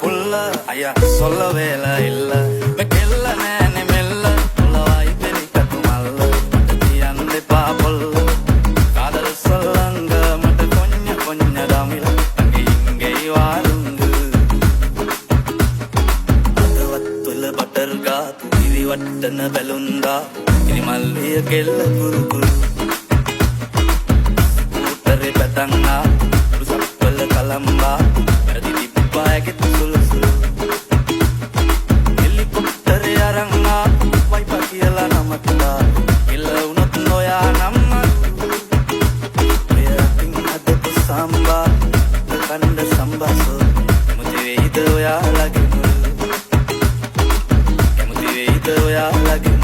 புல்ல ஐயா சொல்ல வேலை இல்ல வெக்கெல்ல நேனே மெல்ல புலவாய் பெரி கட்டுமல்ல மட்டத்தி அந்தை பாப்பொல்ல காதல் சொல்லங்க மட்ட கொஞ்ச தமிழ அங்கே இங்கே வாருங்கு අදවත්වල බටර් ගාතු ඉරි වට්ටන බැලුන්දා ඉරි මල්ලිය කෙල්ල කුරු කුරු උතරේ පැතන්නා රුසප්පල කලම්බා වැඩි තිබ්බා ඇගෙත් සුළු සුළු හෙලිකොප්ටරේ අරන්නා වයිපා කියලා නමත්තා ඉල්ල වුණොත් නොයා නම්ම ඔය අතින් හදපු සම්බා කණ්ඩ සම්බාසෝ මුති වෙයිද ඔයාලගේ ඔයාලගේ